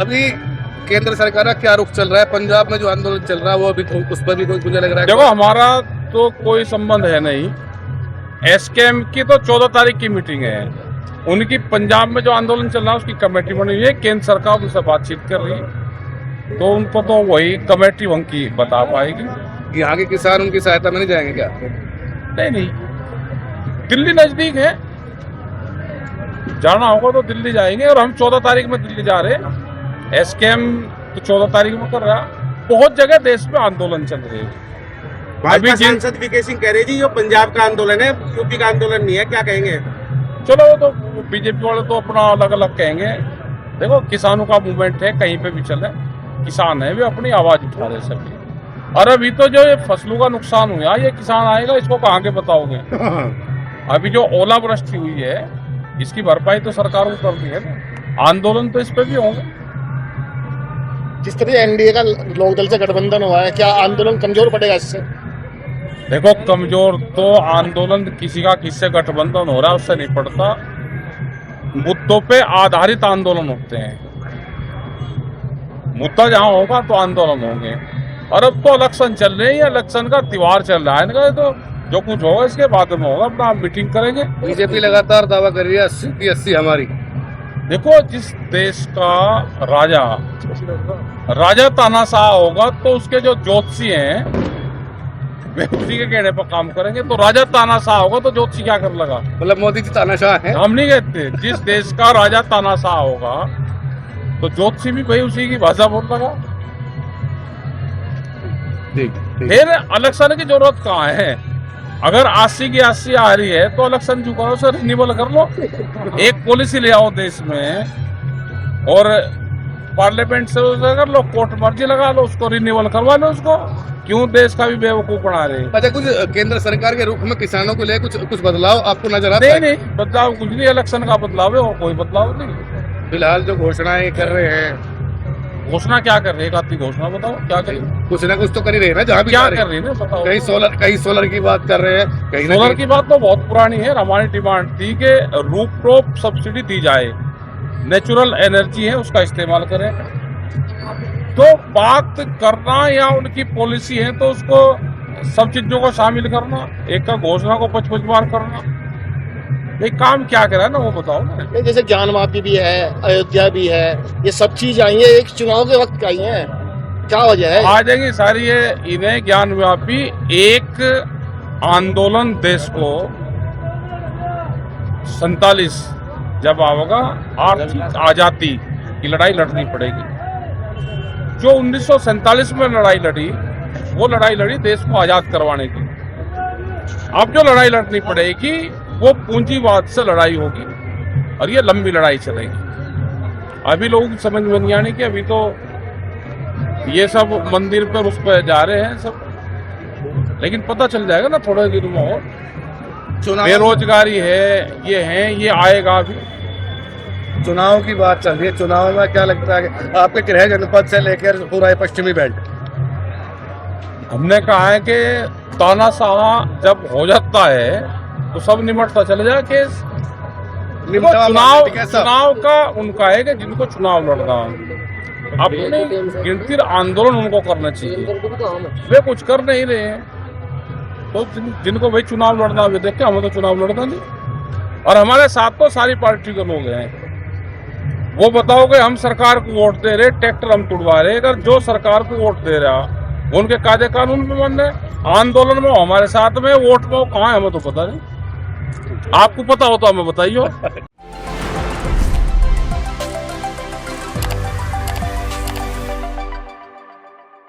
अभी केंद्र सरकार का क्या रुख चल रहा है? पंजाब में जो आंदोलन चल रहा है वो अभी उस पर भी कोई मुझे लग रहा है देखो, हमारा तो कोई संबंध है नहीं। एसकेएम की तो 14 तारीख की मीटिंग है। उनकी पंजाब में जो आंदोलन चल रहा है उसकी कमेटी बनी हुई है, केंद्र सरकार उनसे बातचीत कर रही है, तो उनको तो वही कमेटी उनकी बता पाएगी। यहाँ के किसान उनकी सहायता में नहीं जाएंगे क्या? नहीं, दिल्ली नजदीक है, जाना होगा तो दिल्ली जाएंगे। और हम 14 तारीख में दिल्ली जा रहे हैं। एसकेएम तो 14 तारीख में कर रहा है। बहुत जगह देश में आंदोलन चल रहे हैं। भाजपा सांसद वीके सिंह कह रहे जी, ये पंजाब का आंदोलन है, यूपी का आंदोलन नहीं है, क्या कहेंगे? चलो, वो तो बीजेपी वाले तो अपना अलग अलग कहेंगे। देखो, किसानों का मूवमेंट है, कहीं पे भी चले, किसान है, वे अपनी आवाज उठा रहे सभी। और अभी तो जो ये फसलों का नुकसान हुआ, ये किसान आएगा, इसको कहाँ के बताओगे? अभी जो ओलावृष्टि हुई है, इसकी भरपाई तो सरकार को करनी है ना। आंदोलन तो इस पे भी होंगे। जिस तरह एनडीए का लोकदल से गठबंधन हुआ है, क्या आंदोलन कमजोर पड़ेगा इससे? देखो, कमजोर तो आंदोलन किसी का किससे गठबंधन हो रहा है उससे नहीं पड़ता। मुद्दों पे आधारित आंदोलन होते हैं। मुद्दा जहां होगा तो आंदोलन होंगे। और अब तो इलेक्शन चल रहे हैं, इलेक्शन का त्योहार चल रहा है इनका, तो जो कुछ होगा इसके बाद में होगा। अपना मीटिंग करेंगे। बीजेपी लगातार दावा कर रही है 80 हमारी। देखो, जिस देश का राजा तानाशाह होगा तो उसके जो ज्योतिषी हैं वे उसी के कहने पर काम करेंगे। तो राजा तानाशाह होगा तो ज्योतिषी क्या कर लगा? मतलब मोदी जी तानाशाह है? हम नहीं कहते। जिस देश का राजा तानाशाह होगा तो ज्योतिषी भी भाई उसी की भाषा बोल लगा। फिर इलेक्शन की जरूरत कहाँ है? अगर 80 की 80 आ रही है तो इलेक्शन जो करो सर, रिन्यूअल कर लो। एक पॉलिसी ले आओ देश में और पार्लियामेंट से कर लो, कोर्ट मर्जी लगा लो, उसको रिन्यूअल करवा लो। उसको क्यों देश का भी बेवकूफ बना रहे? अच्छा, कुछ केंद्र सरकार के रुख में किसानों को लेकर कुछ बदलाव आपको नजर आता है? नहीं, बदलाव कुछ नहीं। इलेक्शन का बदलाव है और कोई बदलाव नहीं। फिलहाल जो घोषणाएं कर रहे हैं, घोषणा क्या कर रहे हैं? आती घोषणा बताओ, क्या करें? कुछ ना कुछ तो कर ही रहे हैं ना, जहाँ भी क्या जा रहे कर रहे हैं ना, बताओ। कहीं सोलर की बात कर रहे हैं, कहीं सोलर की बात तो बहुत पुरानी है। हमारी डिमांड थी कि रूफटॉप सब्सिडी दी जाए, नेचुरल एनर्जी है उसका इस्तेमाल करें। तो बात करना या उनकी पॉलिसी है तो उसको सब चीजों को शामिल करना, एक का घोषणा को 55 बार करना, ये काम क्या करा है ना, वो बताओ ना। जैसे ज्ञान वापी भी है, अयोध्या भी है, ये सब चीज आई है एक चुनाव के वक्त आई है, क्या वजह है? आ जाएंगी सारी ये। इन्हें ज्ञान व्यापी एक आंदोलन देश को 47 जब आओगा आर्थिक आजादी की लड़ाई लड़नी पड़ेगी। जो 1947 में लड़ाई लड़ी, वो लड़ाई लड़ी देश को आजाद करवाने की। अब जो लड़ाई लड़नी पड़ेगी वो पूंजीवाद से लड़ाई होगी और ये लंबी लड़ाई चलेगी। अभी लोगों की समझ में नहीं आने की। अभी तो ये सब मंदिर पर उस पर जा रहे हैं सब, लेकिन पता चल जाएगा ना थोड़े दिन में। और बेरोजगारी है, ये आएगा। अभी चुनाव की बात चल रही है। चुनाव में क्या लगता है आपके गृह जनपद से लेकर पूरा पश्चिमी बेल्ट? हमने कहा है कि तानाशाह जब हो जाता है तो सब निमटता चले जाए केस। चुनाव का उनका है कि जिनको चुनाव लड़ना, अपने गिनती आंदोलन उनको करना चाहिए। वे कुछ कर नहीं रहे हैं, तो जिनको भाई चुनाव लड़ना वे देखे, हमें तो चुनाव लड़ना नहीं। और हमारे साथ तो सारी पार्टी के लोग हैं। वो बताओगे हम सरकार को वोट दे रहे, ट्रैक्टर हम तुड़वा रहे। अगर जो सरकार को वोट दे रहा उनके कायदे कानून में बन रहे, आंदोलन में हमारे साथ में, वोट में कहाँ है हमें तो पता नहीं। आपको पता हो तो हमें बताइए।